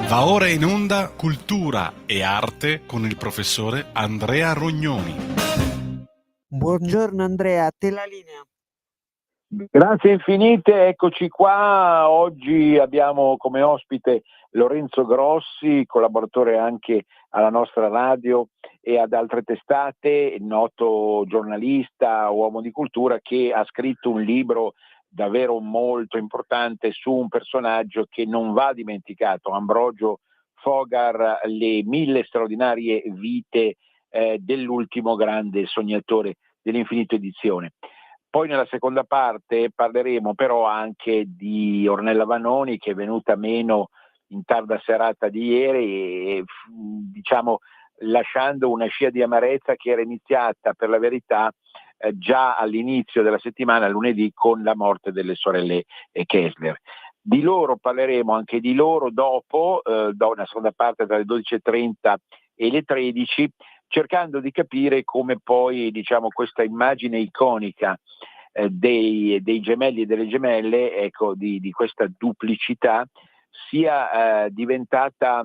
Va ora in onda Cultura e Arte con il professore Andrea Rognoni. Buongiorno Andrea, a te la linea. Grazie infinite, eccoci qua. Oggi abbiamo come ospite Lorenzo Grossi, collaboratore anche alla nostra radio e ad altre testate, noto giornalista, uomo di cultura, che ha scritto un libro davvero molto importante su un personaggio che non va dimenticato, Ambrogio Fogar, le 1000 straordinarie vite dell'ultimo grande sognatore dell'Infinito Edizione. Poi nella seconda parte parleremo però anche di Ornella Vanoni, che è venuta meno in tarda serata di ieri e diciamo lasciando una scia di amarezza che era iniziata per la verità già all'inizio della settimana, lunedì, con la morte delle sorelle Kessler. Di loro parleremo anche di loro dopo, da una seconda parte tra le 12:30 e le 13, cercando di capire come poi questa immagine iconica dei gemelli e delle gemelle, ecco, di questa duplicità sia diventata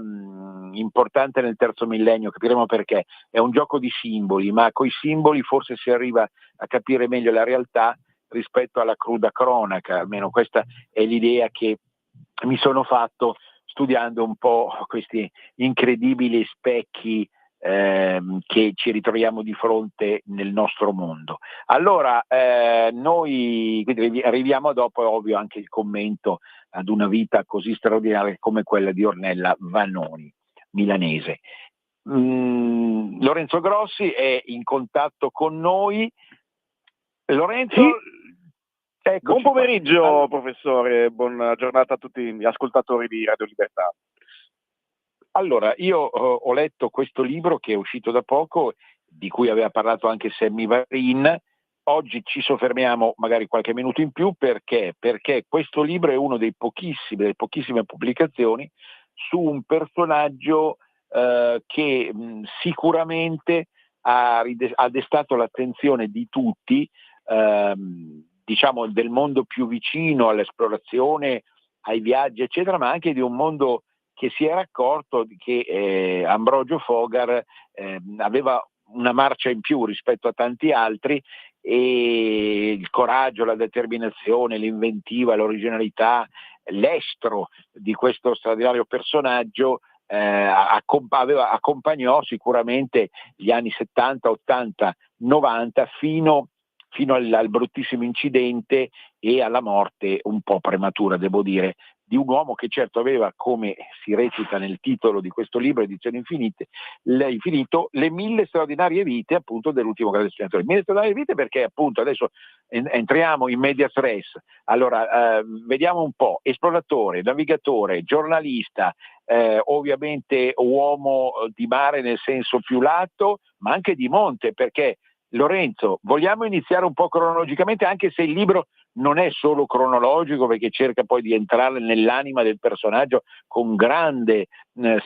importante nel terzo millennio. Capiremo perché. È un gioco di simboli, ma coi simboli forse si arriva a capire meglio la realtà rispetto alla cruda cronaca, almeno questa è l'idea che mi sono fatto studiando un po' questi incredibili specchi che ci ritroviamo di fronte nel nostro mondo. Allora, noi quindi arriviamo dopo, è ovvio, anche il commento ad una vita così straordinaria come quella di Ornella Vanoni, milanese. Lorenzo Grossi è in contatto con noi. Lorenzo, sì. Buon pomeriggio professore, buona giornata a tutti gli ascoltatori di Radio Libertà. Allora, io ho letto questo libro che è uscito da poco, di cui aveva parlato anche Sammy Varin. Oggi ci soffermiamo magari qualche minuto in più perché questo libro è uno delle pochissime pubblicazioni su un personaggio che sicuramente ha destato l'attenzione di tutti, del mondo più vicino all'esplorazione, ai viaggi, eccetera, ma anche di un mondo che si era accorto che Ambrogio Fogar aveva una marcia in più rispetto a tanti altri, e il coraggio, la determinazione, l'inventiva, l'originalità, l'estro di questo straordinario personaggio accompagnò sicuramente gli anni 70, 80, 90 fino al bruttissimo incidente e alla morte un po' prematura, devo dire, di un uomo che certo aveva, come si recita nel titolo di questo libro, Edizioni Infinito, le 1000 straordinarie vite appunto dell'ultimo grande sognatore. 1000 straordinarie vite perché appunto adesso entriamo in medias res. Allora, vediamo un po': esploratore, navigatore, giornalista, ovviamente uomo di mare nel senso più lato, ma anche di monte, perché Lorenzo, vogliamo iniziare un po' cronologicamente, anche se il libro non è solo cronologico, perché cerca poi di entrare nell'anima del personaggio con grande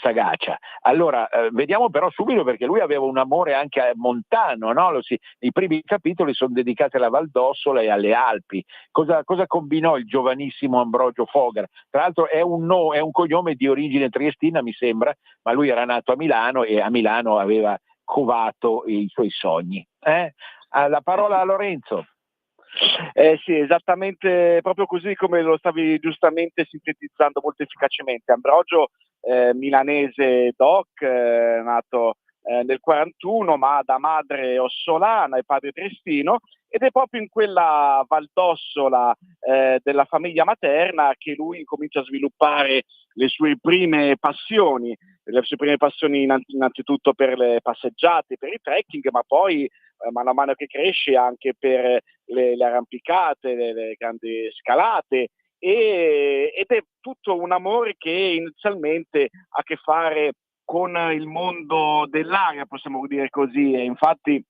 sagacia. Allora, vediamo però subito, perché lui aveva un amore anche montano, no? I primi capitoli sono dedicati alla Val d'Ossola e alle Alpi. Cosa combinò il giovanissimo Ambrogio Fogar? Tra l'altro è un cognome di origine triestina, mi sembra, ma lui era nato a Milano e a Milano aveva covato i suoi sogni. La parola a Lorenzo. Sì, esattamente, proprio così come lo stavi giustamente sintetizzando molto efficacemente. Ambrogio, milanese doc, nato nel 41, ma da madre ossolana e padre triestino, ed è proprio in quella Val d'Ossola della famiglia materna che lui comincia a sviluppare le sue prime passioni innanzitutto per le passeggiate, per i trekking, ma poi mano a mano che cresce anche per le arrampicate, le grandi scalate, ed è tutto un amore che inizialmente ha a che fare con il mondo dell'aria, possiamo dire così, e infatti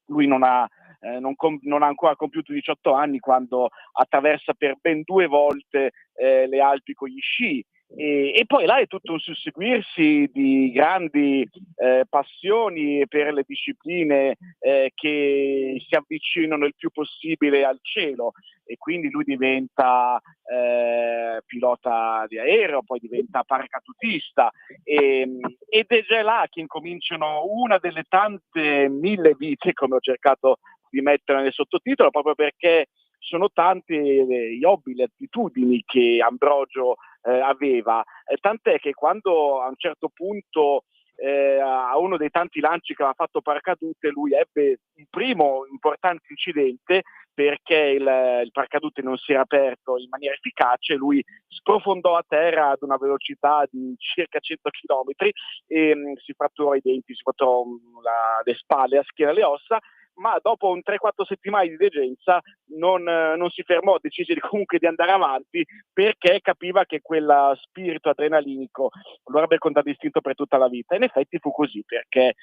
lui non ha ancora compiuto 18 anni quando attraversa per ben 2 volte le Alpi con gli sci, E poi là è tutto un susseguirsi di grandi passioni per le discipline che si avvicinano il più possibile al cielo, e quindi lui diventa pilota di aereo, poi diventa paracadutista, ed è già là che incominciano una delle tante mille vite, come ho cercato di mettere nel sottotitolo, proprio perché sono tanti gli hobby, le attitudini che Ambrogio aveva, tant'è che quando a un certo punto a uno dei tanti lanci che aveva fatto paracadute, lui ebbe il primo importante incidente perché il paracadute non si era aperto in maniera efficace, lui sprofondò a terra ad una velocità di circa 100 km e si fratturò i denti, si fratturò le spalle, la schiena, le ossa, ma dopo un 3-4 settimane di degenza non si fermò, decise comunque di andare avanti perché capiva che quel spirito adrenalinico lo avrebbe contraddistinto per tutta la vita. In effetti fu così, perché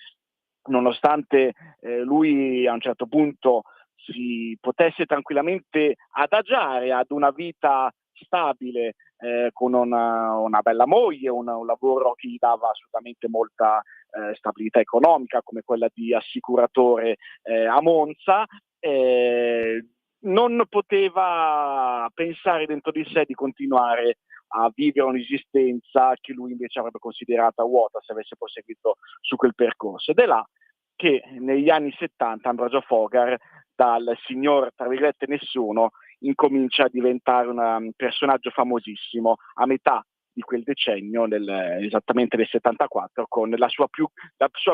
nonostante lui a un certo punto si potesse tranquillamente adagiare ad una vita stabile, con una bella moglie, un lavoro che gli dava assolutamente molta stabilità economica, come quella di assicuratore a Monza, non poteva pensare dentro di sé di continuare a vivere un'esistenza che lui invece avrebbe considerata vuota se avesse proseguito su quel percorso. Ed è là che negli anni 70 Ambrogio Fogar, dal signor tra virgolette nessuno, incomincia a diventare un personaggio famosissimo a metà di quel decennio, esattamente nel 74, con la sua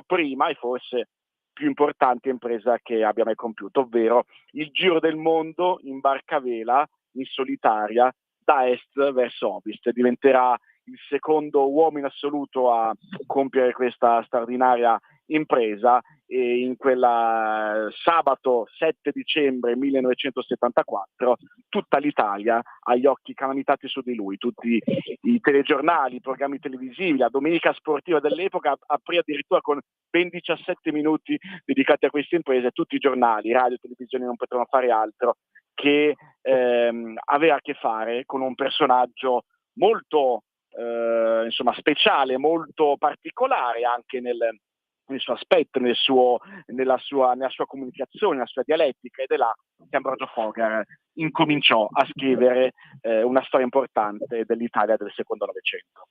prima e forse più importante impresa che abbia mai compiuto, ovvero il giro del mondo in barca a vela, in solitaria, da est verso ovest. Diventerà il secondo uomo in assoluto a compiere questa straordinaria impresa, e in quella sabato 7 dicembre 1974 tutta l'Italia ha gli occhi calamitati su di lui, tutti i telegiornali, i programmi televisivi, la domenica sportiva dell'epoca aprì addirittura con ben 17 minuti dedicati a queste imprese, tutti i giornali, radio e televisioni non potevano fare altro che avere a che fare con un personaggio molto speciale, molto particolare anche nel suo aspetto, nella sua comunicazione, nella sua dialettica, ed è là che Ambrogio Fogar incominciò a scrivere una storia importante dell'Italia del secondo Novecento.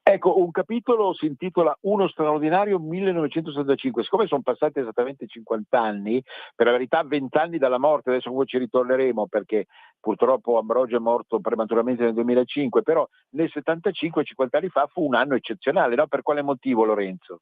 Ecco, un capitolo si intitola Uno straordinario 1965. Siccome sono passati esattamente 50 anni, per la verità 20 anni dalla morte, adesso poi ci ritorneremo perché purtroppo Ambrogio è morto prematuramente nel 2005, però nel 75, 50 anni fa, fu un anno eccezionale, no? Per quale motivo, Lorenzo?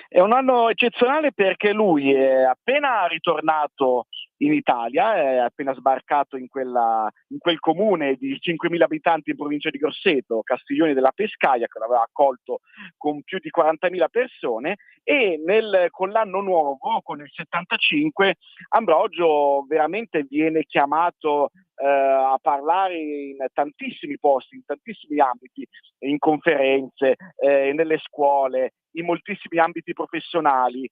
È un anno eccezionale perché lui è appena ritornato in Italia, è appena sbarcato in quel comune di 5.000 abitanti in provincia di Grosseto, Castiglioni della Pescaia, che l'aveva accolto con più di 40.000 persone, e con l'anno nuovo, con il 75, Ambrogio veramente viene chiamato a parlare in tantissimi posti, in tantissimi ambiti, in conferenze, nelle scuole, in moltissimi ambiti professionali,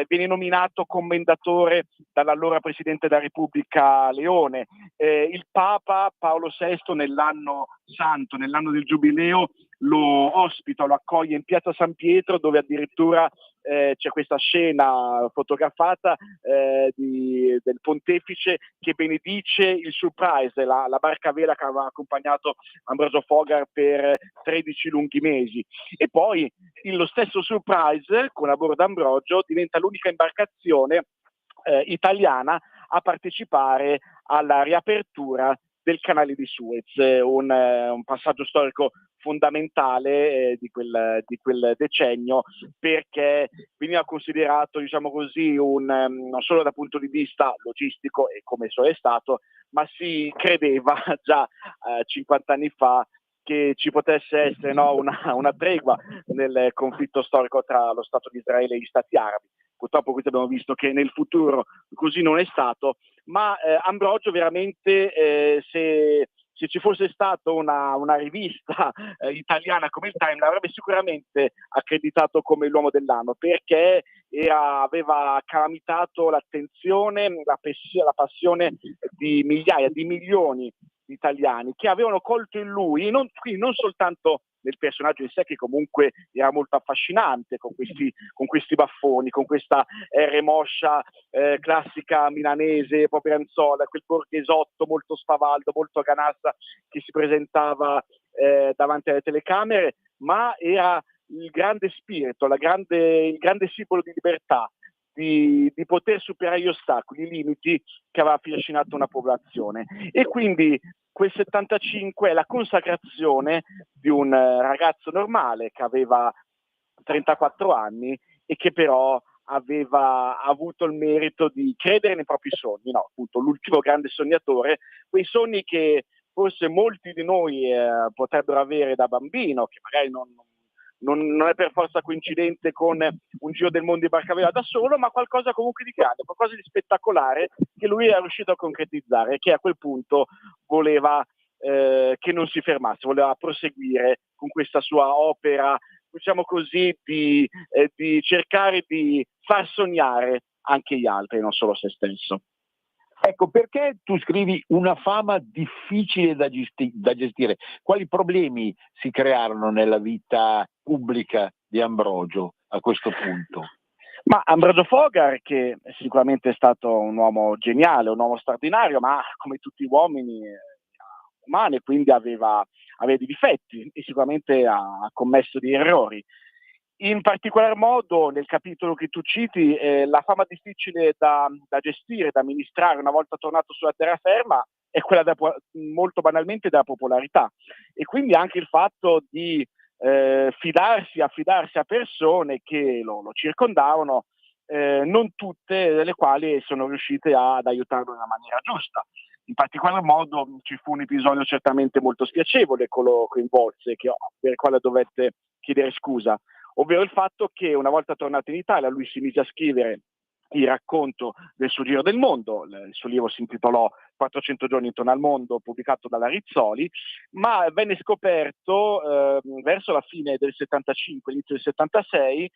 viene nominato commendatore dall'allora Presidente della Repubblica Leone, il Papa Paolo VI nell'anno santo, nell'anno del Giubileo, lo ospita, lo accoglie in Piazza San Pietro, dove addirittura c'è questa scena fotografata del pontefice che benedice il Surprise, la barca a vela che aveva accompagnato Ambrogio Fogar per 13 lunghi mesi. E poi lo stesso Surprise, con a bordo Ambrogio, diventa l'unica imbarcazione italiana a partecipare alla riapertura del canale di Suez, un passaggio storico fondamentale di quel decennio, perché veniva considerato, diciamo così, non solo dal punto di vista logistico, e come so è stato, ma si credeva già 50 anni fa che ci potesse essere una tregua nel conflitto storico tra lo Stato di Israele e gli Stati arabi. Purtroppo questo abbiamo visto che nel futuro così non è stato, ma Ambrogio veramente, se ci fosse stata una rivista italiana come il Time, l'avrebbe sicuramente accreditato come l'uomo dell'anno, perché aveva calamitato l'attenzione, la passione di migliaia, di milioni italiani che avevano colto in lui, quindi non soltanto nel personaggio in sé, che comunque era molto affascinante, con questi baffoni, con questa R moscia classica milanese, proprio anzola, quel borghesotto molto spavaldo, molto ganassa, che si presentava davanti alle telecamere, ma era il grande spirito, il grande simbolo di libertà, di poter superare gli ostacoli, i limiti che aveva affascinato una popolazione. E quindi quel 75 è la consacrazione di un ragazzo normale che aveva 34 anni e che però aveva avuto il merito di credere nei propri sogni, no? Appunto, l'ultimo grande sognatore, quei sogni che forse molti di noi potrebbero avere da bambino, che magari non è per forza coincidente con un giro del mondo in barca a vela da solo, ma qualcosa comunque di grande, qualcosa di spettacolare che lui è riuscito a concretizzare e che a quel punto voleva che non si fermasse, voleva proseguire con questa sua opera, diciamo così, di cercare di far sognare anche gli altri, non solo se stesso. Ecco, perché tu scrivi una fama difficile da gestire? Quali problemi si crearono nella vita pubblica di Ambrogio a questo punto? Ma Ambrogio Fogar, che sicuramente è stato un uomo geniale, un uomo straordinario, ma come tutti gli uomini umani, quindi aveva dei difetti e sicuramente ha commesso degli errori. In particolar modo, nel capitolo che tu citi, la fama difficile da gestire, da amministrare una volta tornato sulla terraferma è quella molto banalmente della popolarità, e quindi anche il fatto di affidarsi a persone che lo circondavano, non tutte delle quali sono riuscite ad aiutarlo nella maniera giusta. In particolar modo ci fu un episodio certamente molto spiacevole che lo coinvolse, per il quale dovette chiedere scusa, ovvero il fatto che una volta tornato in Italia lui si mise a scrivere il racconto del suo giro del mondo. Il suo libro si intitolò 400 giorni intorno al mondo, pubblicato dalla Rizzoli, ma venne scoperto verso la fine del 75, inizio del 76,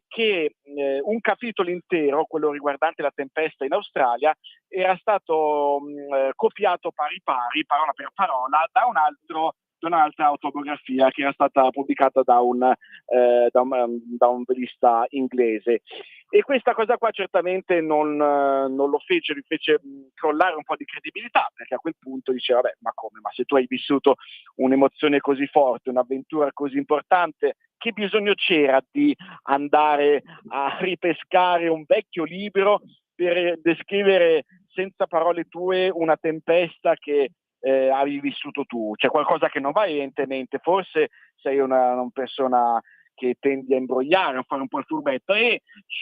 che un capitolo intero, quello riguardante la tempesta in Australia, era stato copiato pari pari, parola per parola, da un'altra autobiografia che era stata pubblicata da un velista inglese. E questa cosa qua certamente non lo fece, gli fece crollare un po' di credibilità, perché a quel punto diceva, vabbè, ma come? Ma se tu hai vissuto un'emozione così forte, un'avventura così importante, che bisogno c'era di andare a ripescare un vecchio libro per descrivere senza parole tue una tempesta che avevi vissuto tu? C'è qualcosa che non va evidentemente, forse sei una persona che tendi a imbrogliare, a fare un po' il furbetto, e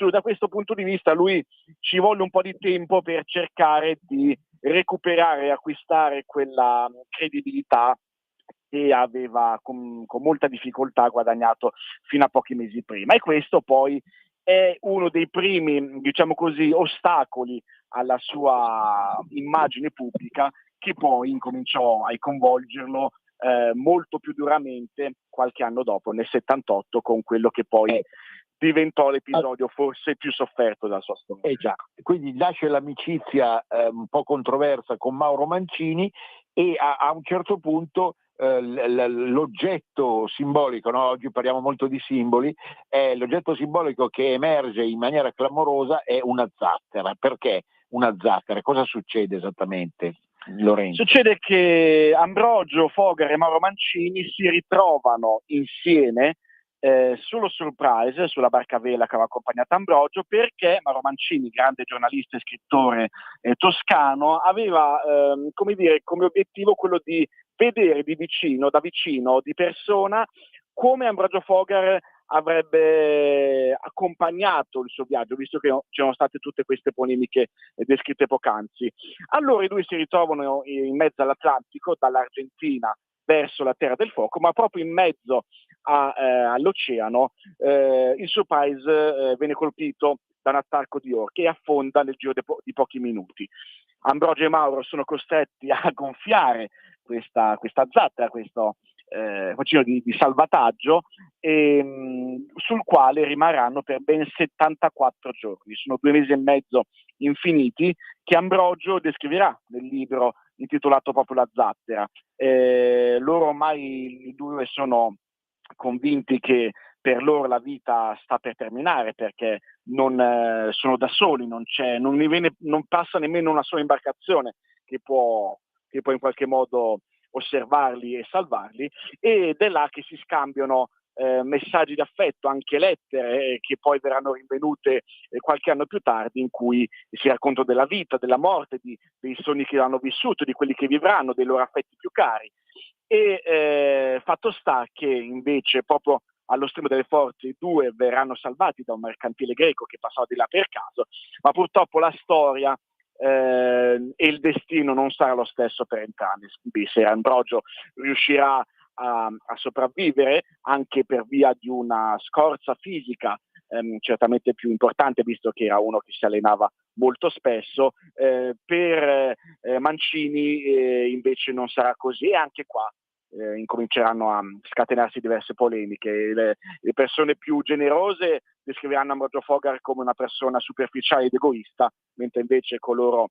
da questo punto di vista lui ci volle un po' di tempo per cercare di recuperare e acquistare quella credibilità che aveva con molta difficoltà guadagnato fino a pochi mesi prima. E questo poi è uno dei primi, diciamo così, ostacoli alla sua immagine pubblica, che poi incominciò a coinvolgerlo molto più duramente qualche anno dopo, nel 78, con quello che poi diventò l'episodio forse più sofferto della sua storia. Già, quindi nasce l'amicizia un po' controversa con Mauro Mancini, e a un certo punto l'oggetto simbolico, no? Oggi parliamo molto di simboli, l'oggetto simbolico che emerge in maniera clamorosa è una zattera. Perché una zattera? Cosa succede esattamente, Lorenzo? Succede che Ambrogio Fogar e Mauro Mancini si ritrovano insieme sullo Surprise, sulla barca a vela che aveva accompagnato Ambrogio, perché Mauro Mancini, grande giornalista e scrittore toscano, aveva come obiettivo quello di vedere da vicino, di persona, come Ambrogio Fogar avrebbe accompagnato il suo viaggio, visto che c'erano state tutte queste polemiche descritte poc'anzi. Allora i due si ritrovano in mezzo all'Atlantico, dall'Argentina verso la Terra del Fuoco, ma proprio in mezzo all'oceano il Surprise viene colpito da un attacco di orche e affonda nel giro di pochi minuti. Ambrogio e Mauro sono costretti a gonfiare questa zattera, questo bacino di salvataggio, sul quale rimarranno per ben 74 giorni. Sono 2 mesi e mezzo infiniti che Ambrogio descriverà nel libro intitolato proprio La Zattera. Loro ormai i due sono convinti che per loro la vita sta per terminare, perché non sono da soli, non passa nemmeno una sola imbarcazione che può in qualche modo osservarli e salvarli, ed è là che si scambiano messaggi di affetto, anche lettere che poi verranno rinvenute qualche anno più tardi, in cui si racconta della vita, della morte, dei sogni che hanno vissuto, di quelli che vivranno, dei loro affetti più cari. E fatto sta che invece proprio allo stremo delle forze i due verranno salvati da un mercantile greco che passava di là per caso, ma purtroppo la storia e il destino non sarà lo stesso per entrambi. Se Ambrogio riuscirà a sopravvivere anche per via di una scorza fisica certamente più importante, visto che era uno che si allenava molto spesso, per Mancini invece non sarà così, e anche qua incominceranno a scatenarsi diverse polemiche. Le persone più generose descriveranno Ambrogio Fogar come una persona superficiale ed egoista, mentre invece coloro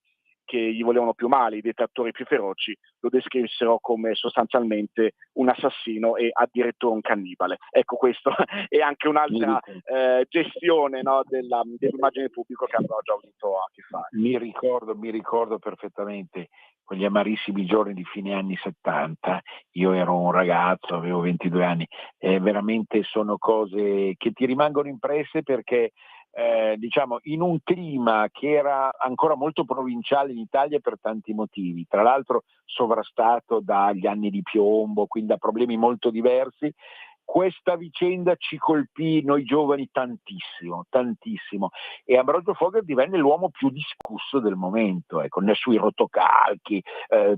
che gli volevano più male, i detrattori più feroci, lo descrissero come sostanzialmente un assassino e addirittura un cannibale. Ecco, questo è anche un'altra gestione, no, dell'immagine pubblica che Ambrogio ha avuto a che fare. Mi ricordo perfettamente quegli amarissimi giorni di fine anni 70. Io ero un ragazzo, avevo 22 anni, veramente sono cose che ti rimangono impresse, perché diciamo in un clima che era ancora molto provinciale in Italia per tanti motivi, tra l'altro sovrastato dagli anni di piombo, quindi da problemi molto diversi. Questa vicenda ci colpì noi giovani tantissimo, tantissimo, e Ambrogio Fogar divenne l'uomo più discusso del momento, ecco, sui rotocalchi,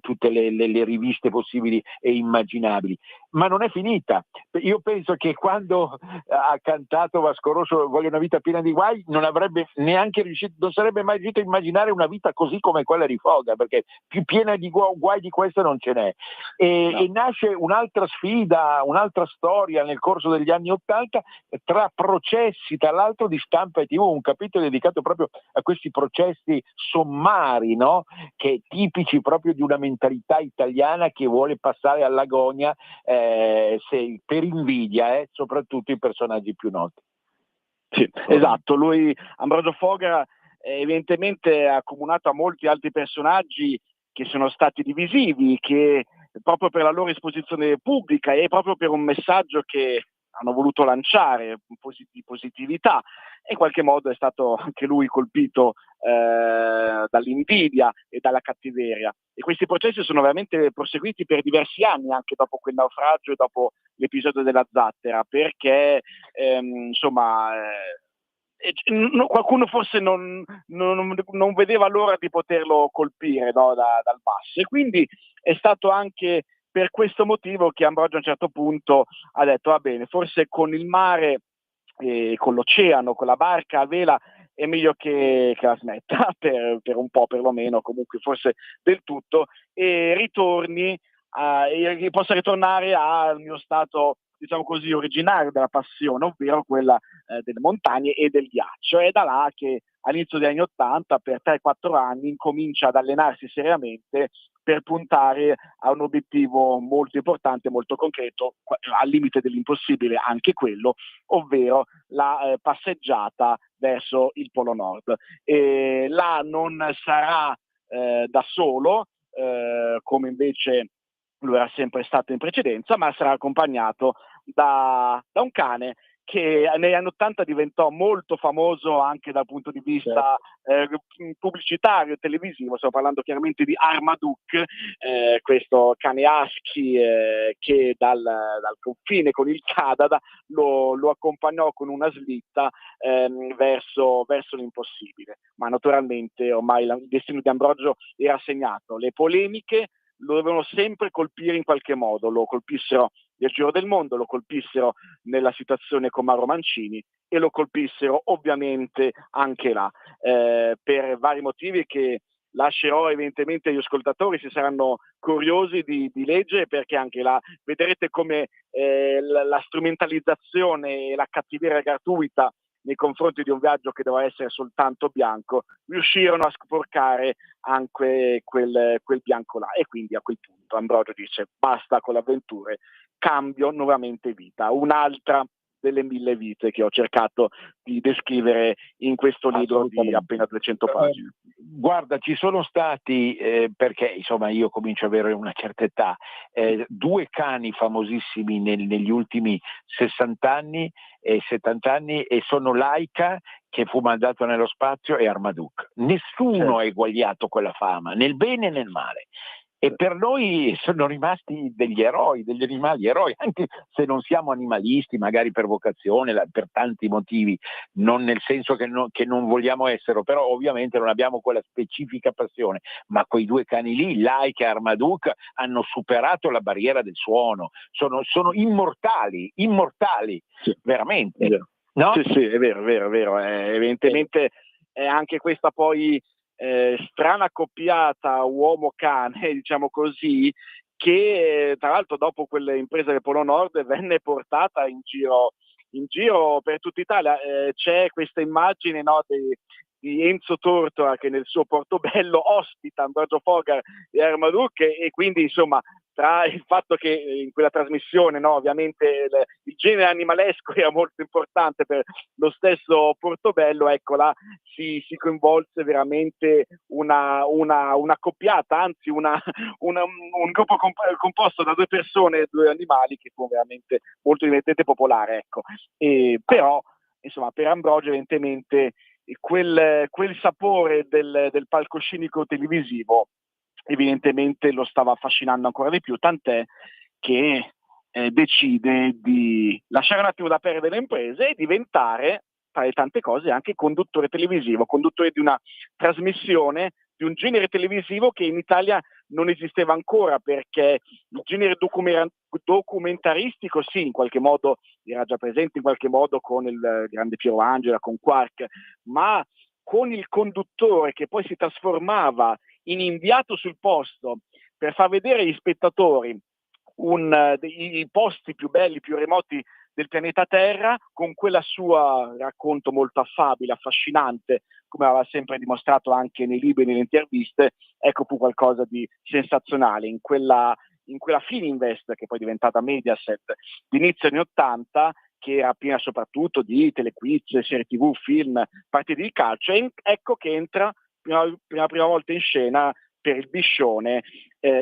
tutte le riviste possibili e immaginabili. Ma non è finita. Io penso che quando ha cantato Vasco Rosso Voglio una vita piena di guai, non avrebbe neanche riuscito, non sarebbe mai riuscito a immaginare una vita così come quella di Fogar, perché più piena di guai di questa non ce n'è. E nasce un'altra sfida, un'altra storia nel corso degli anni '80, tra processi, tra l'altro di stampa e TV, un capitolo dedicato proprio a questi processi sommari, no? Che tipici proprio di una mentalità italiana che vuole passare all'agonia, per invidia, soprattutto i personaggi più noti. Sì, esatto, Ambrogio Fogar evidentemente ha accomunato a molti altri personaggi che sono stati divisivi, che proprio per la loro esposizione pubblica e proprio per un messaggio che hanno voluto lanciare di positività, e in qualche modo è stato anche lui colpito dall'invidia e dalla cattiveria. E questi processi sono veramente proseguiti per diversi anni, anche dopo quel naufragio e dopo l'episodio della Zattera, perché qualcuno forse non vedeva l'ora di poterlo colpire, no, dal basso, e quindi è stato anche per questo motivo che Ambrogio a un certo punto ha detto: va bene, forse con il mare, con l'oceano, con la barca a vela è meglio che la smetta per un po', perlomeno, comunque forse del tutto, e possa ritornare al mio stato, diciamo così, originario della passione, ovvero quella delle montagne e del ghiaccio. È da là che all'inizio degli anni '80, per 3-4 anni, incomincia ad allenarsi seriamente per puntare a un obiettivo molto importante, molto concreto, al limite dell'impossibile anche quello, ovvero la passeggiata verso il Polo Nord. E là non sarà da solo, come invece lui era sempre stato in precedenza, ma sarà accompagnato da un cane che negli anni '80 diventò molto famoso anche dal punto di vista pubblicitario e televisivo. Stiamo parlando chiaramente di Armaduke, questo cane husky che dal confine con il Canada lo accompagnò con una slitta verso l'impossibile. Ma naturalmente ormai il destino di Ambrogio era segnato. Le polemiche lo dovevano sempre colpire in qualche modo, lo colpissero nel giro del mondo, lo colpissero nella situazione con Mauro Mancini e lo colpissero ovviamente anche là, per vari motivi che lascerò evidentemente agli ascoltatori, se saranno curiosi di leggere, perché anche là vedrete come la strumentalizzazione e la cattiveria gratuita nei confronti di un viaggio che doveva essere soltanto bianco, riuscirono a sporcare anche quel bianco là, e quindi a quel punto Ambrogio dice basta con le avventure, cambio nuovamente vita, un'altra delle 1000 vite che ho cercato di descrivere in questo libro di appena 200 pagine. Guarda, ci sono stati, perché insomma io comincio ad avere una certa età, 2 cani famosissimi negli ultimi 60 anni e 70 anni, e sono Laika, che fu mandato nello spazio, e Armaduke. Nessuno ha eguagliato quella fama, nel bene e nel male. E per noi sono rimasti degli eroi, degli animali eroi, anche se non siamo animalisti, magari per vocazione, per tanti motivi, non nel senso che non vogliamo esserlo, però ovviamente non abbiamo quella specifica passione. Ma quei 2 cani lì, Laika e Armaduke, hanno superato la barriera del suono, sono immortali, sì, veramente. È vero. No? Sì, è vero. Evidentemente è anche questa poi strana accoppiata uomo-cane, diciamo così, che tra l'altro dopo quelle imprese del Polo Nord venne portata in giro per tutta Italia. C'è questa immagine, no, di Enzo Tortora che nel suo Portobello ospita Ambrogio Fogar e Armaduke, e quindi insomma tra il fatto che in quella trasmissione, no, ovviamente il genere animalesco era molto importante per lo stesso Portobello, ecco là si coinvolse veramente una coppiata, anzi un gruppo composto da 2 persone e 2 animali, che fu veramente molto divertente e popolare, ecco. Però insomma per Ambrogio evidentemente quel sapore del palcoscenico televisivo evidentemente lo stava affascinando ancora di più, tant'è che decide di lasciare un attimo da perdere le imprese e diventare, tra le tante cose, anche conduttore televisivo, conduttore di una trasmissione, di un genere televisivo che in Italia non esisteva ancora, perché il genere documentaristico sì, in qualche modo era già presente, in qualche modo con il grande Piero Angela, con Quark, ma con il conduttore che poi si trasformava in inviato sul posto per far vedere agli spettatori i posti più belli, più remoti del pianeta Terra, con quella sua racconto molto affabile, affascinante, come aveva sempre dimostrato anche nei libri e nelle interviste. Ecco, fu qualcosa di sensazionale in quella Fininvest, che poi è diventata Mediaset, d'inizio anni 80, che era piena soprattutto di telequiz, serie TV, film, partite di calcio, e ecco che entra per la prima volta in scena per il Biscione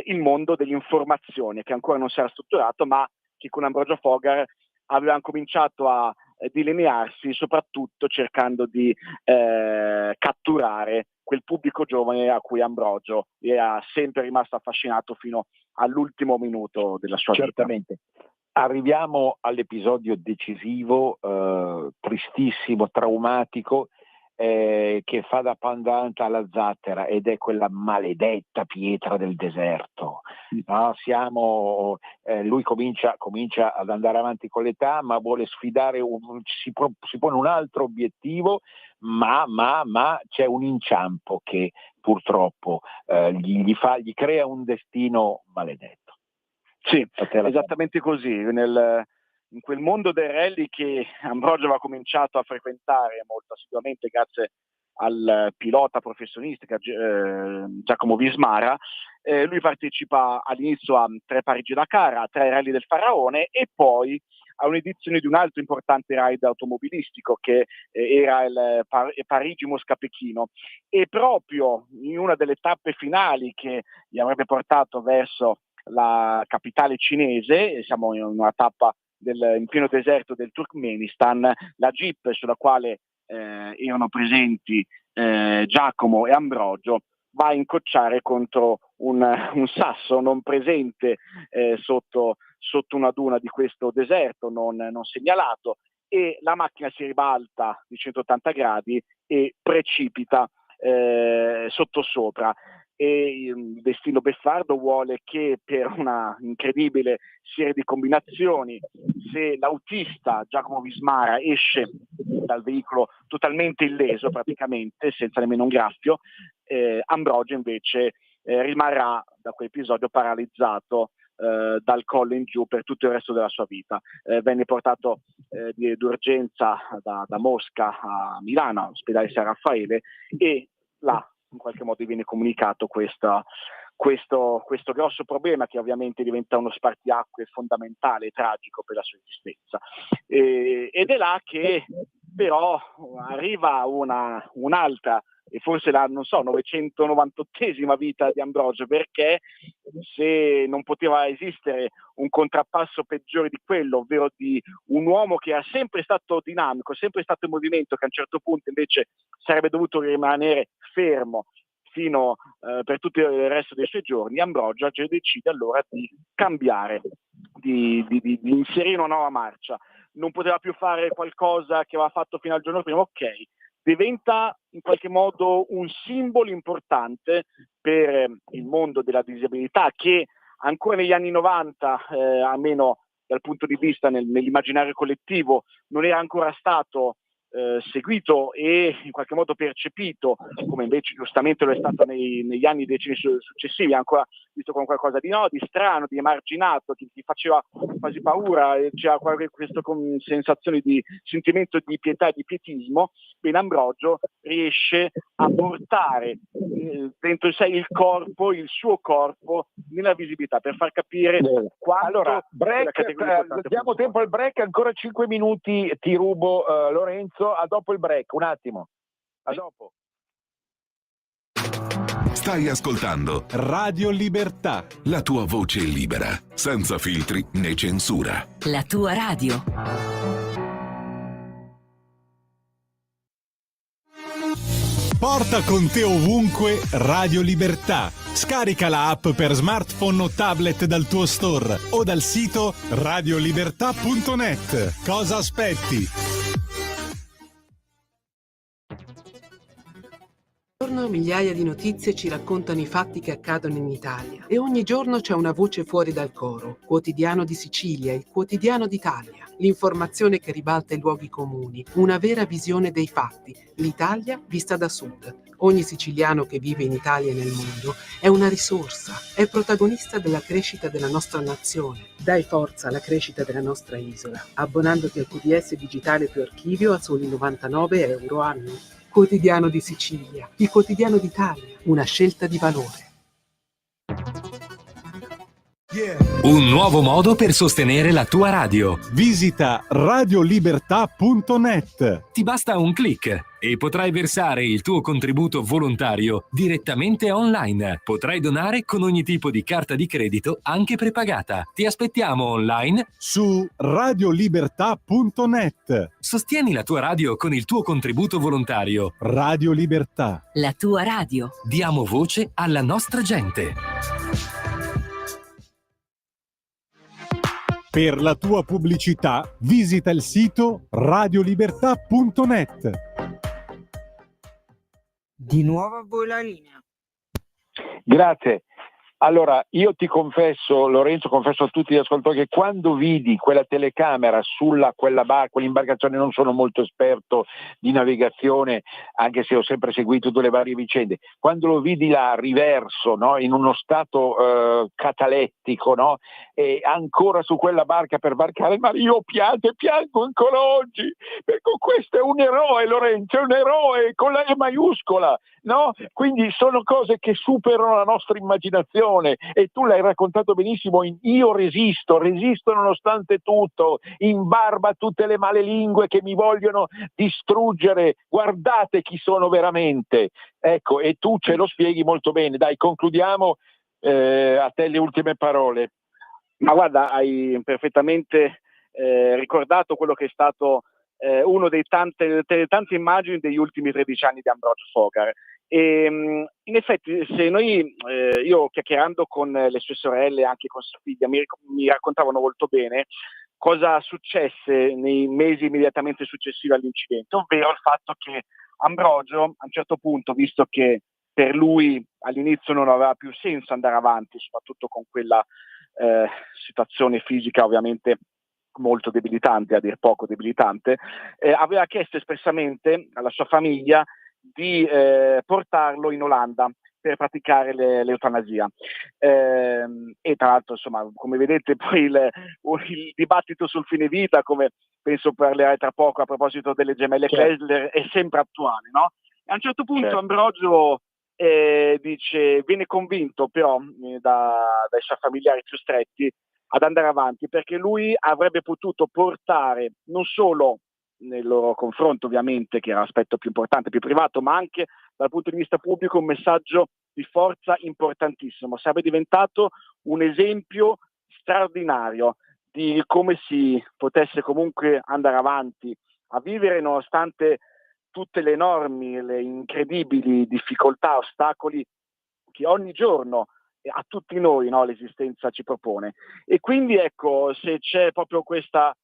il mondo dell'informazione, che ancora non si era strutturato, ma che con Ambrogio Fogar aveva cominciato a delinearsi, soprattutto cercando di catturare quel pubblico giovane a cui Ambrogio era sempre rimasto affascinato fino all'ultimo minuto della sua vita. Certamente. Arriviamo all'episodio decisivo, tristissimo, traumatico, che fa da pendant alla zattera, ed è quella maledetta pietra del deserto. No? Lui comincia ad andare avanti con l'età, ma vuole sfidare, si pone un altro obiettivo, ma c'è un inciampo che purtroppo gli crea un destino maledetto. Sì, esattamente così. In quel mondo del rally che Ambrogio aveva cominciato a frequentare molto assiduamente grazie al pilota professionista Giacomo Vismara, lui partecipa all'inizio a 3 Parigi-Dakar, a 3 rally del Faraone, e poi a un'edizione di un altro importante ride automobilistico che era il Parigi-Mosca-Pechino, e proprio in una delle tappe finali che gli avrebbe portato verso la capitale cinese, siamo in una tappa in pieno deserto del Turkmenistan, la Jeep sulla quale erano presenti Giacomo e Ambrogio va a incocciare contro un sasso non presente sotto una duna di questo deserto non segnalato, e la macchina si ribalta di 180 gradi e precipita sottosopra. E il destino beffardo vuole che, per una incredibile serie di combinazioni, se l'autista Giacomo Vismara esce dal veicolo totalmente illeso, praticamente senza nemmeno un graffio, Ambrogio invece rimarrà da quell'episodio paralizzato dal collo in giù per tutto il resto della sua vita. Venne portato d'urgenza da Mosca a Milano, all'ospedale San Raffaele, e là in qualche modo viene comunicato questo grosso problema, che ovviamente diventa uno spartiacque fondamentale e tragico per la sua esistenza. Ed è là che però arriva un'altra, e forse la 998esima vita di Ambrogio, perché se non poteva esistere un contrappasso peggiore di quello, ovvero di un uomo che era sempre stato dinamico, sempre stato in movimento, che a un certo punto invece sarebbe dovuto rimanere fermo fino per tutto il resto dei suoi giorni, Ambrogio decide allora di cambiare, di inserire una nuova marcia. Non poteva più fare qualcosa che aveva fatto fino al giorno prima, ok, diventa in qualche modo un simbolo importante per il mondo della disabilità, che ancora negli anni 90, almeno dal punto di vista nell'immaginario collettivo, non era ancora stato seguito e in qualche modo percepito, come invece giustamente lo è stato negli anni e decenni successivi, ancora visto come qualcosa di strano, di emarginato, che ti faceva quasi paura, c'era questa sensazione di sentimento di pietà e di pietismo. Ben Ambrogio riesce a portare dentro di sé il suo corpo nella visibilità, per far capire quanto. Allora, diamo tempo al break, ancora 5 minuti ti rubo, Lorenzo, a dopo il break, un attimo, a dopo. Stai ascoltando Radio Libertà. la tua voce libera, senza filtri né censura. La tua radio. Porta con te ovunque Radio Libertà. Scarica la app per smartphone o tablet dal tuo store o dal sito radiolibertà.net. Cosa aspetti? Ogni giorno migliaia di notizie ci raccontano i fatti che accadono in Italia e ogni giorno c'è una voce fuori dal coro. Quotidiano di Sicilia, il quotidiano d'Italia. L'informazione che ribalta i luoghi comuni, una vera visione dei fatti. L'Italia vista da sud. Ogni siciliano che vive in Italia e nel mondo è una risorsa, è protagonista della crescita della nostra nazione. Dai forza alla crescita della nostra isola, abbonandoti al QDS digitale più archivio a soli 99 euro annui. Quotidiano di Sicilia, il quotidiano d'Italia, una scelta di valore. Un nuovo modo per sostenere la tua radio. Visita radiolibertà.net. Ti basta un click e potrai versare il tuo contributo volontario direttamente online. Potrai donare con ogni tipo di carta di credito, anche prepagata. Ti aspettiamo online Su radiolibertà.net. Sostieni la tua radio con il tuo contributo volontario. Radio Libertà. La tua radio. Diamo voce alla nostra gente. Per la tua pubblicità visita il sito radiolibertà.net. Di nuovo a voi la linea. Grazie. Allora, io ti confesso, Lorenzo, confesso a tutti gli ascoltatori che quando vidi quella telecamera sulla quell'imbarcazione, non sono molto esperto di navigazione, anche se ho sempre seguito tutte le varie vicende, quando lo vidi là a riverso, no, in uno stato catalettico, no, e ancora su quella barca per varcare il mare, io piango ancora oggi, perché questo è un eroe, Lorenzo, è un eroe con la E maiuscola, no? Quindi sono cose che superano la nostra immaginazione. E tu l'hai raccontato benissimo in Io resisto nonostante tutto, in barba a tutte le male lingue che mi vogliono distruggere, guardate chi sono veramente, ecco, e tu ce lo spieghi molto bene. Dai, concludiamo, a te le ultime parole. Ma guarda, hai perfettamente ricordato quello che è stato uno delle tante immagini degli ultimi 13 anni di Ambrogio Fogar. E in effetti, se io chiacchierando con le sue sorelle, anche con sua figlia, mi raccontavano molto bene cosa successe nei mesi immediatamente successivi all'incidente, ovvero il fatto che Ambrogio a un certo punto, visto che per lui all'inizio non aveva più senso andare avanti, soprattutto con quella situazione fisica ovviamente molto debilitante, a dir poco debilitante, aveva chiesto espressamente alla sua famiglia di portarlo in Olanda per praticare l'eutanasia. E tra l'altro, insomma, come vedete, poi il dibattito sul fine vita, come penso parlerai tra poco a proposito delle gemelle Kessler, è sempre attuale, no? E a un certo punto Ambrogio viene convinto però dai suoi familiari più stretti ad andare avanti, perché lui avrebbe potuto portare non solo nel loro confronto, ovviamente, che era l'aspetto più importante, più privato, ma anche dal punto di vista pubblico un messaggio di forza importantissimo. Sarebbe diventato un esempio straordinario di come si potesse comunque andare avanti a vivere nonostante tutte le enormi, le incredibili difficoltà, ostacoli che ogni giorno a tutti noi, no, l'esistenza ci propone. E quindi ecco, se c'è proprio questa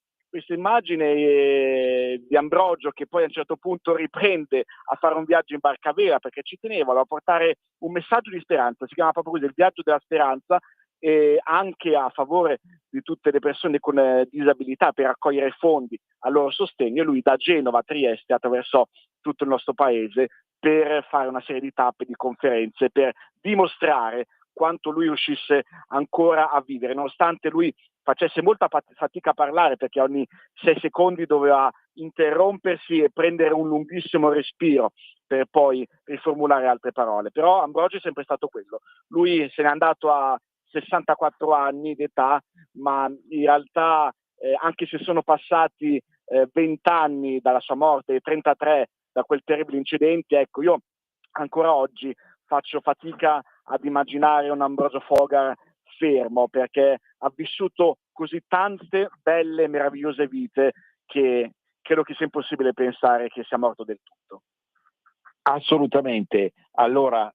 immagine di Ambrogio che poi a un certo punto riprende a fare un viaggio in barca vera, perché ci tenevano a portare un messaggio di speranza, si chiama proprio così, il viaggio della speranza, anche a favore di tutte le persone con disabilità, per raccogliere fondi a loro sostegno. Lui da Genova a Trieste attraversò tutto il nostro paese per fare una serie di tappe, di conferenze, per dimostrare quanto lui riuscisse ancora a vivere, nonostante lui facesse molta fatica a parlare, perché ogni 6 secondi doveva interrompersi e prendere un lunghissimo respiro per poi riformulare altre parole. Però Ambrogio è sempre stato quello. Lui se n'è andato a 64 anni d'età, ma in realtà anche se sono passati 20 anni dalla sua morte e 33 da quel terribile incidente, ecco, io ancora oggi faccio fatica ad immaginare un Ambrogio Fogar fermo, perché ha vissuto così tante belle e meravigliose vite che credo che sia impossibile pensare che sia morto del tutto. Assolutamente. Allora,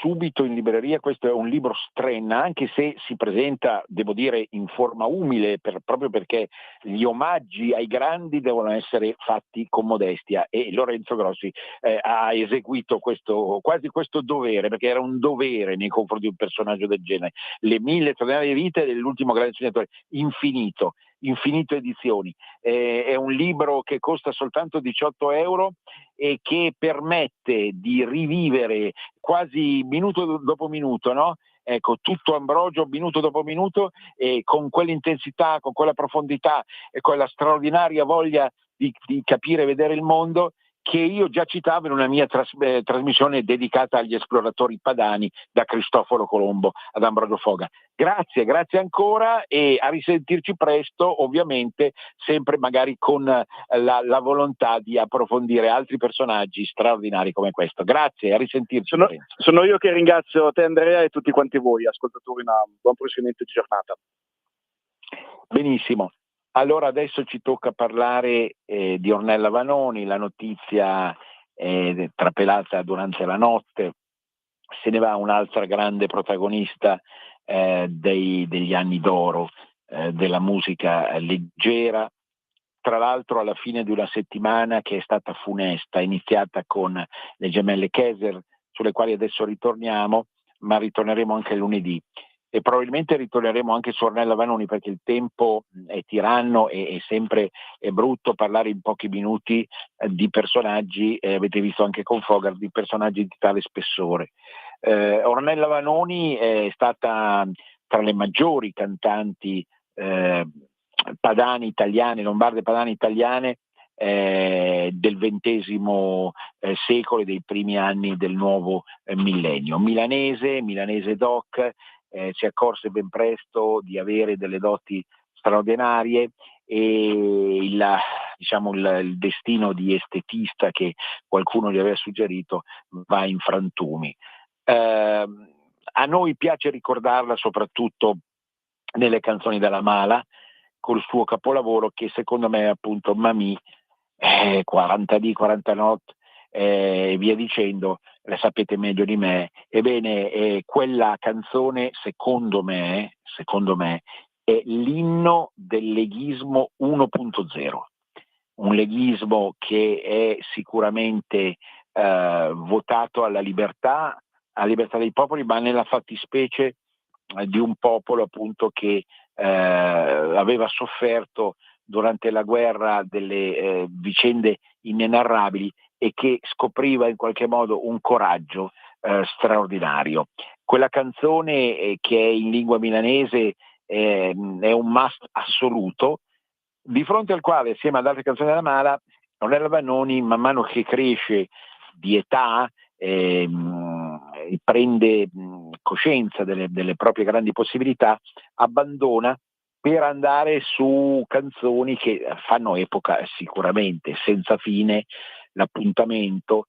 subito in libreria, questo è un libro Strenna, anche se si presenta, devo dire, in forma umile, proprio perché gli omaggi ai grandi devono essere fatti con modestia, e Lorenzo Grossi ha eseguito quasi questo dovere, perché era un dovere nei confronti di un personaggio del genere. Le 1000 straordinarie vite dell'ultimo grande sognatore, infinito edizioni. È un libro che costa soltanto 18 euro e che permette di rivivere quasi minuto dopo minuto, no? Ecco, tutto Ambrogio minuto dopo minuto, e con quell'intensità, con quella profondità e con la straordinaria voglia di capire e vedere il mondo che io già citavo in una mia trasmissione dedicata agli esploratori padani, da Cristoforo Colombo ad Ambrogio Fogar. Grazie ancora, e a risentirci presto, ovviamente sempre magari con la volontà di approfondire altri personaggi straordinari come questo. Grazie, a risentirci. Sono io che ringrazio te, Andrea, e tutti quanti voi ascoltatori. Un buon proseguimento di giornata. Benissimo. Allora adesso ci tocca parlare di Ornella Vanoni. La notizia è trapelata durante la notte. Se ne va un'altra grande protagonista degli anni d'oro della musica leggera, tra l'altro alla fine di una settimana che è stata funesta, iniziata con le gemelle Kessler, sulle quali adesso ritorniamo, ma ritorneremo anche lunedì. E probabilmente ritorneremo anche su Ornella Vanoni, perché il tempo è tiranno e sempre è brutto parlare in pochi minuti di personaggi, avete visto anche con Fogar, di personaggi di tale spessore. Ornella Vanoni è stata tra le maggiori cantanti padane italiane, lombarde padane italiane del XX secolo e dei primi anni del nuovo millennio. Milanese doc, si accorse ben presto di avere delle doti straordinarie, e il destino di estetista che qualcuno gli aveva suggerito va in frantumi. A noi piace ricordarla soprattutto nelle canzoni della Mala, col suo capolavoro che secondo me è appunto Mamì, 40 di 40 notti e via dicendo, la sapete meglio di me. Ebbene, quella canzone secondo me è l'inno del leghismo 1.0, un leghismo che è sicuramente votato alla libertà dei popoli, ma nella fattispecie di un popolo appunto che aveva sofferto durante la guerra delle vicende inenarrabili, e che scopriva in qualche modo un coraggio straordinario. Quella canzone che è in lingua milanese è un must assoluto, di fronte al quale, assieme ad altre canzoni della Mala, Ornella Vanoni, man mano che cresce di età, prende coscienza delle proprie grandi possibilità, abbandona per andare su canzoni che fanno epoca sicuramente, Senza fine, L'appuntamento.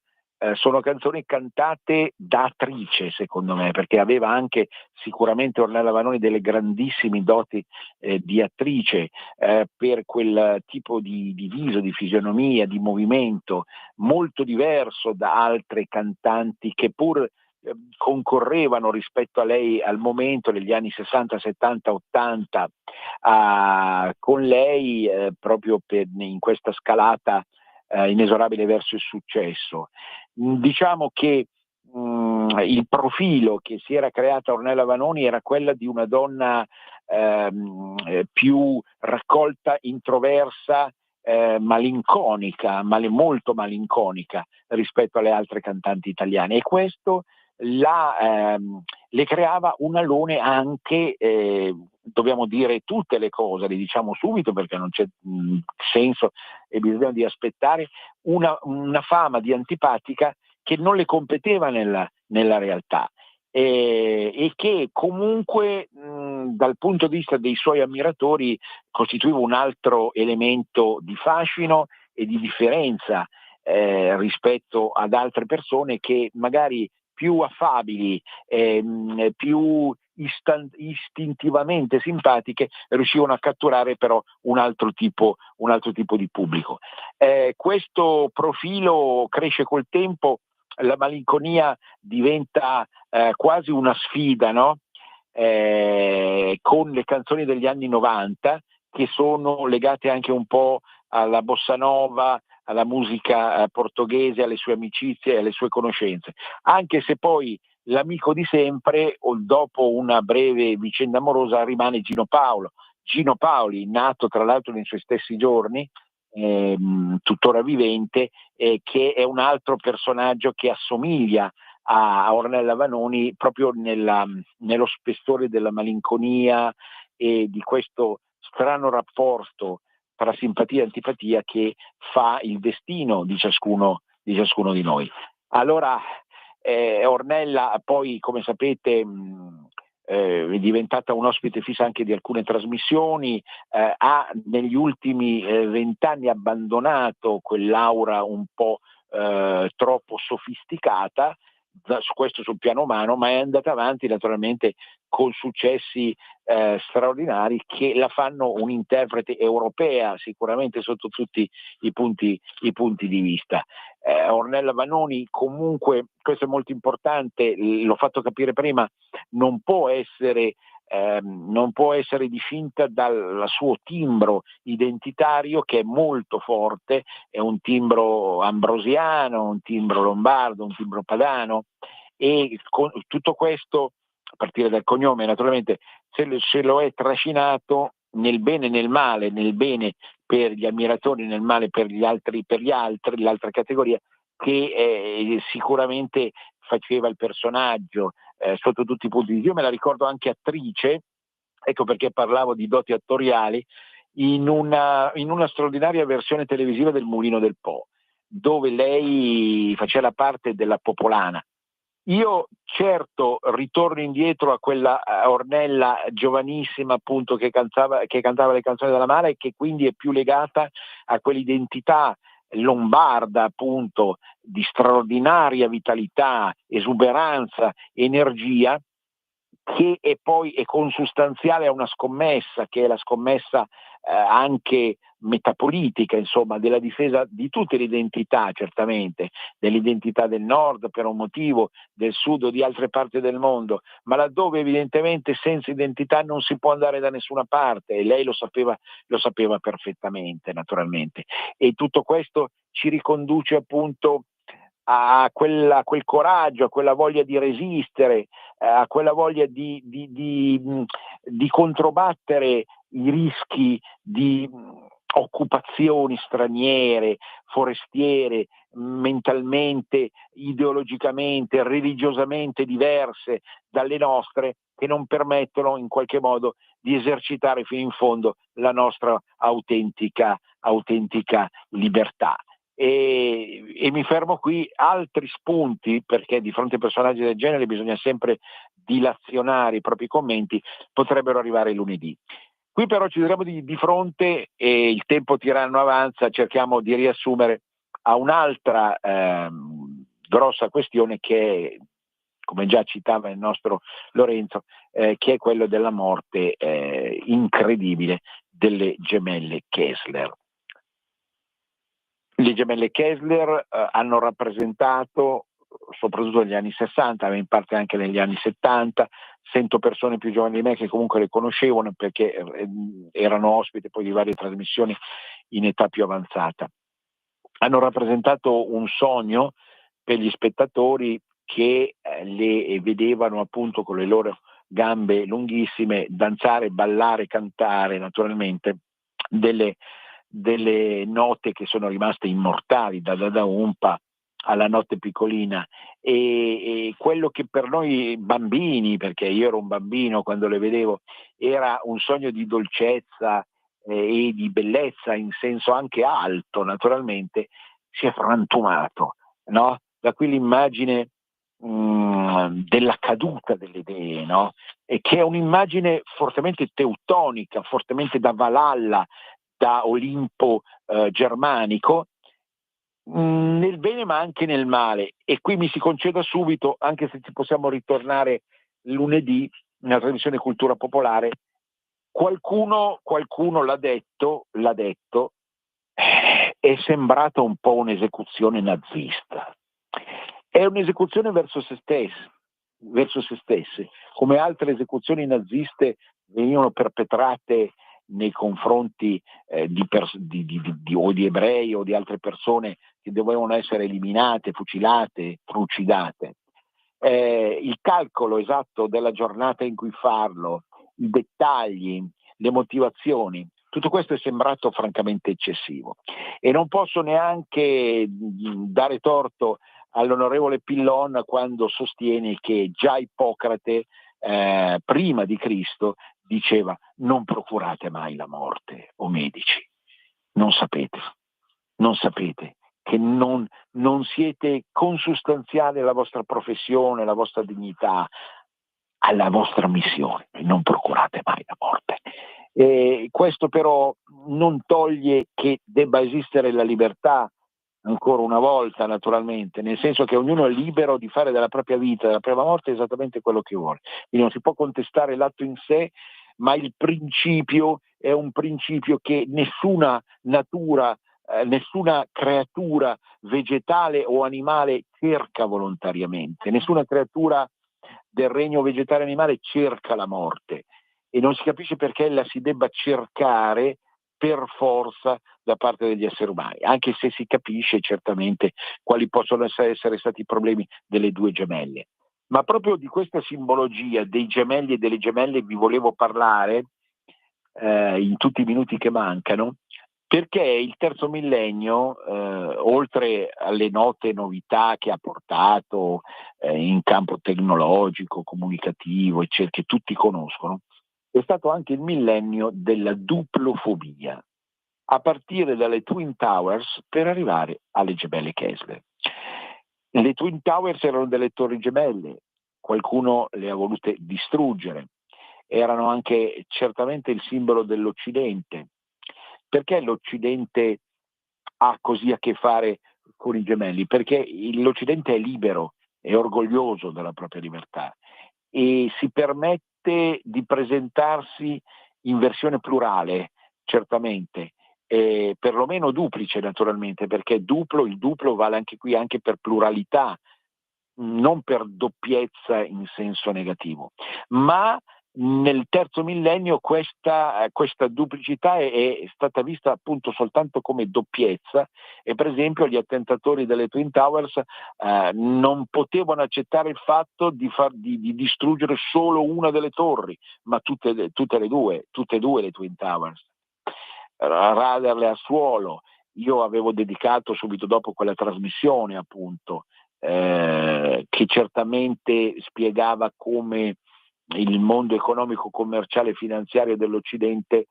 Sono canzoni cantate da attrice, secondo me, perché aveva anche sicuramente Ornella Vanoni delle grandissime doti di attrice, per quel tipo di viso, di fisionomia, di movimento molto diverso da altre cantanti che pur concorrevano rispetto a lei al momento negli anni 60, 70, 80 con lei proprio in questa scalata inesorabile verso il successo. Diciamo che il profilo che si era creata Ornella Vanoni era quella di una donna più raccolta, introversa, malinconica, molto malinconica rispetto alle altre cantanti italiane, e questo le creava un alone anche, dobbiamo dire tutte le cose, le diciamo subito perché non c'è senso e bisogno di aspettare, una fama di antipatica che non le competeva nella realtà, e che comunque dal punto di vista dei suoi ammiratori costituiva un altro elemento di fascino e di differenza rispetto ad altre persone che magari più affabili, più istintivamente simpatiche, riuscivano a catturare però un altro tipo di pubblico. Questo profilo cresce col tempo, la malinconia diventa quasi una sfida, no? Con le canzoni degli anni 90 che sono legate anche un po' alla bossa nova, alla musica portoghese, alle sue amicizie e alle sue conoscenze, anche se poi l'amico di sempre, o dopo una breve vicenda amorosa, rimane Gino Paoli, nato tra l'altro nei suoi stessi giorni, tuttora vivente, che è un altro personaggio che assomiglia a Ornella Vanoni proprio nello spessore della malinconia e di questo strano rapporto tra simpatia e antipatia che fa il destino di ciascuno di noi. Allora Ornella poi, come sapete, è diventata un ospite fissa anche di alcune trasmissioni, ha negli ultimi 20 anni abbandonato quell'aura un po' troppo sofisticata, questo sul piano umano, ma è andata avanti naturalmente con successi straordinari che la fanno un'interprete europea sicuramente sotto tutti i punti di vista. Ornella Vanoni comunque, questo è molto importante, l'ho fatto capire prima, non può essere discinta dal suo timbro identitario, che è molto forte, è un timbro ambrosiano, un timbro lombardo, un timbro padano, e con tutto questo, a partire dal cognome naturalmente, se lo è trascinato nel bene e nel male, nel bene per gli ammiratori, nel male per l'altra categoria, che sicuramente faceva il personaggio sotto tutti i punti di vista. Io me la ricordo anche attrice, ecco perché parlavo di doti attoriali, in una straordinaria versione televisiva del Mulino del Po, dove lei faceva la parte della popolana. Io certo ritorno indietro a quella Ornella giovanissima, appunto, che cantava le canzoni della Mala e che quindi è più legata a quell'identità lombarda, appunto, di straordinaria vitalità, esuberanza, energia, che è poi consustanziale a una scommessa, che è la scommessa anche metapolitica, insomma, della difesa di tutte le identità, certamente, dell'identità del nord per un motivo, del sud o di altre parti del mondo, ma laddove evidentemente senza identità non si può andare da nessuna parte, e lei lo sapeva perfettamente, naturalmente. E tutto questo ci riconduce appunto a quel coraggio, a quella voglia di resistere, a quella voglia di controbattere i rischi di occupazioni straniere, forestiere, mentalmente, ideologicamente, religiosamente diverse dalle nostre, che non permettono in qualche modo di esercitare fino in fondo la nostra autentica libertà. E mi fermo qui. Altri spunti, perché di fronte a personaggi del genere bisogna sempre dilazionare i propri commenti, potrebbero arrivare lunedì. Qui però ci troviamo di fronte, e il tempo tiranno avanza, cerchiamo di riassumere a un'altra grossa questione che è, come già citava il nostro Lorenzo, che è quello della morte incredibile delle gemelle Kessler. Le gemelle Kessler hanno rappresentato, soprattutto negli anni 60, ma in parte anche negli anni 70, sento persone più giovani di me che comunque le conoscevano perché erano ospite poi di varie trasmissioni in età più avanzata. Hanno rappresentato un sogno per gli spettatori che le vedevano appunto con le loro gambe lunghissime danzare, ballare, cantare naturalmente delle note che sono rimaste immortali, da Umpa alla notte piccolina, e quello che per noi bambini, perché io ero un bambino quando le vedevo, era un sogno di dolcezza e di bellezza in senso anche alto, naturalmente, si è frantumato, no? Da qui l'immagine della caduta delle dee, no? E che è un'immagine fortemente teutonica, fortemente da Valhalla, da Olimpo germanico, nel bene ma anche nel male. E qui mi si conceda subito, anche se ci possiamo ritornare lunedì nella trasmissione Cultura Popolare, qualcuno l'ha detto, è sembrata un po' un'esecuzione nazista. È un'esecuzione verso se stesse, come altre esecuzioni naziste venivano perpetrate nei confronti di ebrei o di altre persone che dovevano essere eliminate, fucilate, trucidate. Il calcolo esatto della giornata in cui farlo, i dettagli, le motivazioni, tutto questo è sembrato francamente eccessivo. E non posso neanche dare torto all'onorevole Pillon quando sostiene che già Ippocrate, prima di Cristo, diceva: non procurate mai la morte, o medici, non sapete che non siete consustanziali alla vostra professione, alla vostra dignità, alla vostra missione, non procurate mai la morte. Questo però non toglie che debba esistere la libertà, ancora una volta naturalmente, nel senso che ognuno è libero di fare della propria vita, della propria morte, esattamente quello che vuole. Quindi non si può contestare l'atto in sé, ma il principio è un principio che nessuna natura, nessuna creatura vegetale o animale cerca volontariamente, nessuna creatura del regno vegetale e animale cerca la morte, e non si capisce perché la si debba cercare per forza da parte degli esseri umani, anche se si capisce certamente quali possono essere stati i problemi delle due gemelle. Ma proprio di questa simbologia dei gemelli e delle gemelle vi volevo parlare in tutti i minuti che mancano, perché il terzo millennio, oltre alle note novità che ha portato in campo tecnologico, comunicativo, eccetera, che tutti conoscono, è stato anche il millennio della duplofobia, a partire dalle Twin Towers per arrivare alle gemelle Kessler. Le Twin Towers erano delle torri gemelle, qualcuno le ha volute distruggere, erano anche certamente il simbolo dell'Occidente. Perché l'Occidente ha così a che fare con i gemelli? Perché l'Occidente è libero, è orgoglioso della propria libertà e si permette di presentarsi in versione plurale, certamente, perlomeno duplice naturalmente, perché il duplo vale anche qui anche per pluralità, non per doppiezza in senso negativo, ma nel terzo millennio questa duplicità è stata vista appunto soltanto come doppiezza, e per esempio gli attentatori delle Twin Towers non potevano accettare il fatto di distruggere solo una delle torri, ma tutte e due le Twin Towers. raderle al suolo. Io avevo dedicato subito dopo quella trasmissione, appunto, che certamente spiegava come il mondo economico, commerciale e finanziario dell'Occidente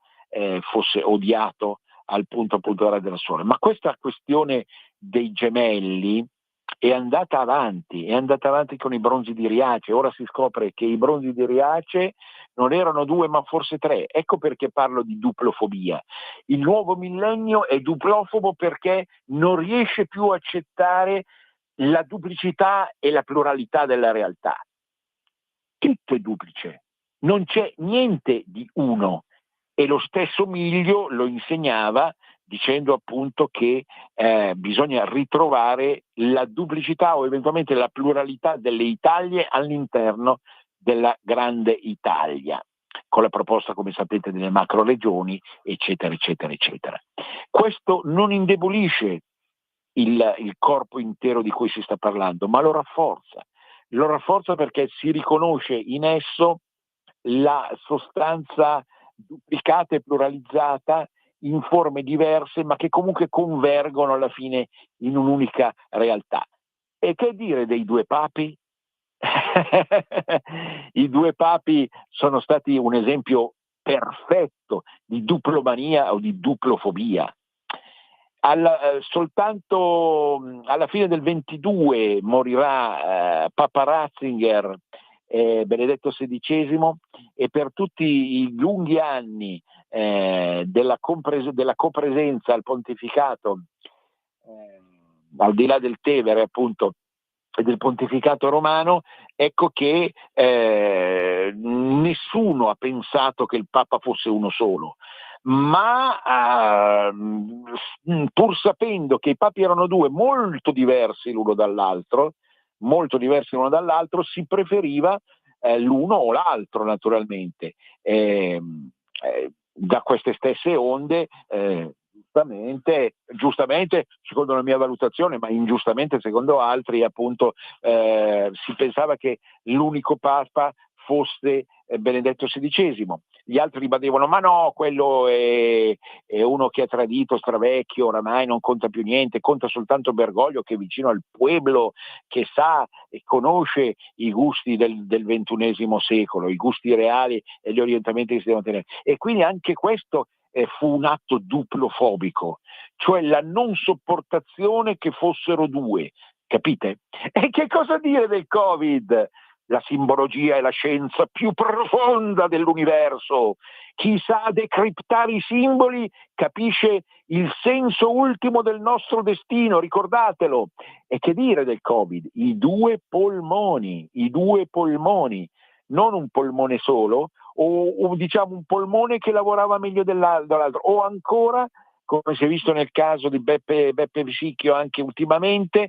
fosse odiato al punto appunto da radere al suolo. Ma questa questione dei gemelli è andata avanti con i bronzi di Riace. Ora si scopre che i bronzi di Riace non erano 2 ma forse 3. Ecco perché parlo di duplofobia. Il nuovo millennio è duplofobo perché non riesce più a accettare la duplicità e la pluralità della realtà. Tutto è duplice, non c'è niente di uno, e lo stesso Miglio lo insegnava dicendo appunto che bisogna ritrovare la duplicità o eventualmente la pluralità delle Italie all'interno della grande Italia, con la proposta, come sapete, delle macro regioni, eccetera, eccetera, eccetera. Questo non indebolisce il corpo intero di cui si sta parlando, ma lo rafforza perché si riconosce in esso la sostanza duplicata e pluralizzata in forme diverse, ma che comunque convergono alla fine in un'unica realtà. E che dire dei 2 papi? I 2 papi sono stati un esempio perfetto di duplomania o di duplofobia. Soltanto alla fine del 22 morirà Papa Ratzinger, Benedetto XVI, e per tutti i lunghi anni della copresenza al pontificato, al di là del Tevere appunto, e del pontificato romano, ecco che nessuno ha pensato che il Papa fosse uno solo, ma pur sapendo che i papi erano 2 molto diversi l'uno dall'altro, si preferiva l'uno o l'altro, naturalmente. Da queste stesse onde, giustamente secondo la mia valutazione, ma ingiustamente secondo altri, appunto, si pensava che l'unico Papa fosse Benedetto XVI. Gli altri ribadivano: ma no, quello è uno che ha tradito, stravecchio, oramai non conta più niente, conta soltanto Bergoglio, che è vicino al pueblo, che sa e conosce i gusti del XXI secolo, i gusti reali e gli orientamenti che si devono tenere. E quindi anche questo fu un atto duplofobico, cioè la non sopportazione che fossero 2, capite? E che cosa dire del Covid? La simbologia è la scienza più profonda dell'universo. Chi sa decriptare i simboli capisce il senso ultimo del nostro destino, ricordatelo. E che dire del Covid? I 2 polmoni, non un polmone solo, o diciamo un polmone che lavorava meglio dell'altro, o ancora, come si è visto nel caso di Beppe Visicchio anche ultimamente,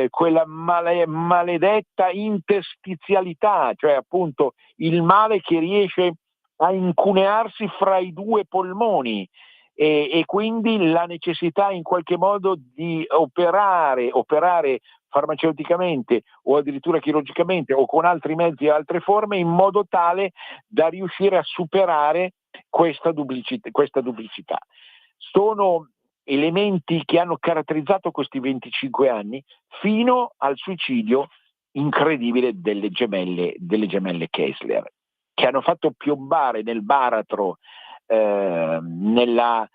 quella maledetta interstizialità, cioè appunto il male che riesce a incunearsi fra i 2 polmoni, e quindi la necessità in qualche modo di operare farmaceuticamente o addirittura chirurgicamente o con altri mezzi e altre forme, in modo tale da riuscire a superare questa duplicità. Sono elementi che hanno caratterizzato questi 25 anni fino al suicidio incredibile delle gemelle Kessler, che hanno fatto piombare nel baratro, nel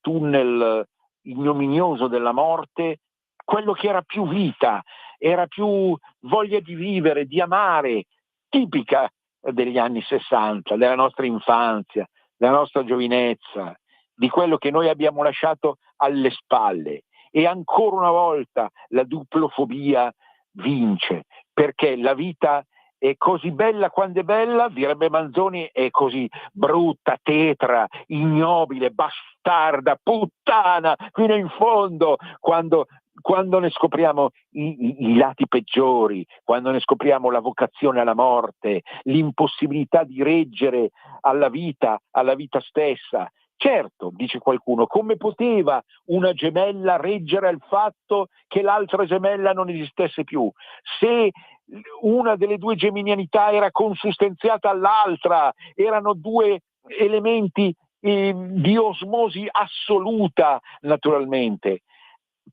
tunnel ignominioso della morte, quello che era più vita, era più voglia di vivere, di amare, tipica degli anni 60, della nostra infanzia, della nostra giovinezza, di quello che noi abbiamo lasciato alle spalle. E ancora una volta la duplofobia vince, perché la vita è così bella quando è bella, direbbe Manzoni, è così brutta, tetra, ignobile, bastarda, puttana, fino in fondo, quando ne scopriamo i lati peggiori, quando ne scopriamo la vocazione alla morte, l'impossibilità di reggere alla vita stessa. Certo, dice qualcuno, come poteva una gemella reggere al fatto che l'altra gemella non esistesse più? Se una delle 2 geminianità era consustanziata all'altra, erano 2 elementi di osmosi assoluta naturalmente,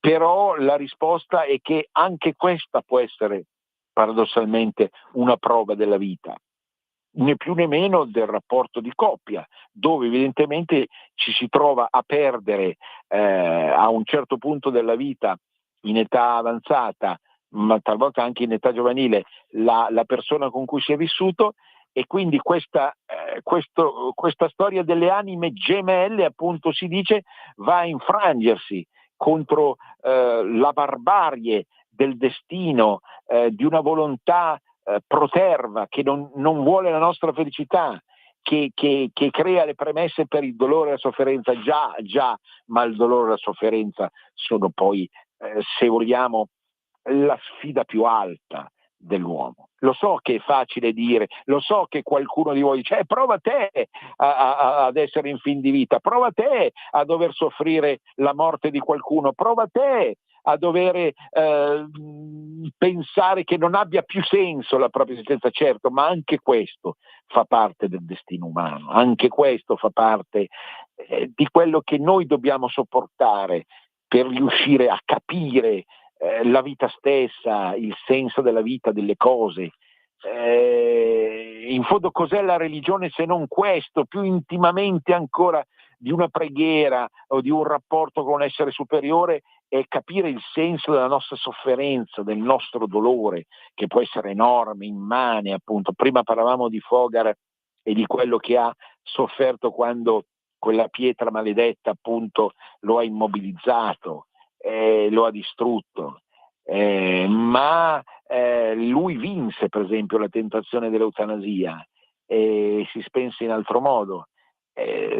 però la risposta è che anche questa può essere paradossalmente una prova della vita, né più né meno del rapporto di coppia, dove evidentemente ci si trova a perdere a un certo punto della vita, in età avanzata, ma talvolta anche in età giovanile, la persona con cui si è vissuto, e quindi questa storia delle anime gemelle, appunto si dice, va a infrangersi contro la barbarie del destino, di una volontà proterva che non vuole la nostra felicità, che crea le premesse per il dolore e la sofferenza, già, ma il dolore e la sofferenza sono poi, se vogliamo, la sfida più alta dell'uomo. Lo so che è facile dire, lo so che qualcuno di voi dice prova te ad essere in fin di vita, prova te a dover soffrire la morte di qualcuno, prova te a dover pensare che non abbia più senso la propria esistenza. Certo, ma anche questo fa parte del destino umano, anche questo fa parte di quello che noi dobbiamo sopportare per riuscire a capire la vita stessa, il senso della vita, delle cose. In fondo cos'è la religione se non questo, più intimamente ancora di una preghiera o di un rapporto con un essere superiore, è capire il senso della nostra sofferenza, del nostro dolore, che può essere enorme, immane, appunto. Prima parlavamo di Fogar e di quello che ha sofferto quando quella pietra maledetta, appunto, lo ha immobilizzato, lo ha distrutto, ma lui vinse per esempio la tentazione dell'eutanasia e si spense in altro modo.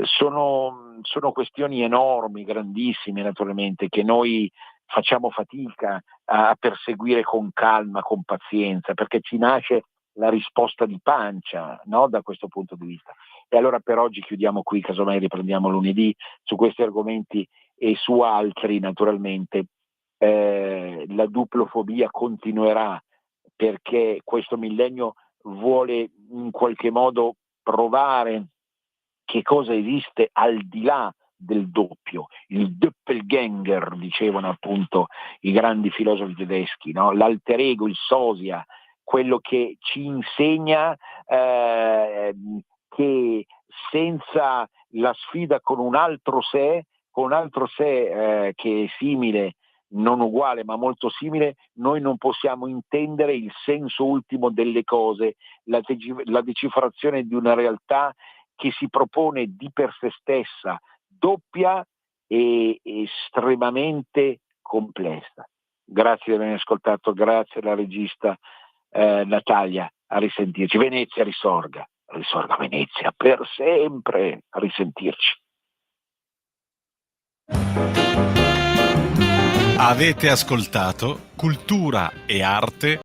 Sono questioni enormi, grandissime naturalmente, che noi facciamo fatica a perseguire con calma, con pazienza, perché ci nasce la risposta di pancia, no? Da questo punto di vista. E allora per oggi chiudiamo qui, casomai riprendiamo lunedì su questi argomenti e su altri naturalmente. La duplofobia continuerà, perché questo millennio vuole in qualche modo provare che cosa esiste al di là del doppio, il Doppelgänger, dicevano appunto i grandi filosofi tedeschi, no? L'alter ego, il sosia, quello che ci insegna che senza la sfida con un altro sé che è simile, non uguale ma molto simile, noi non possiamo intendere il senso ultimo delle cose, la decifrazione di una realtà che si propone di per sé stessa, doppia e estremamente complessa. Grazie di avermi ascoltato, grazie alla regista Natalia, a risentirci. Venezia risorga Venezia per sempre, a risentirci. Avete ascoltato Cultura e Arte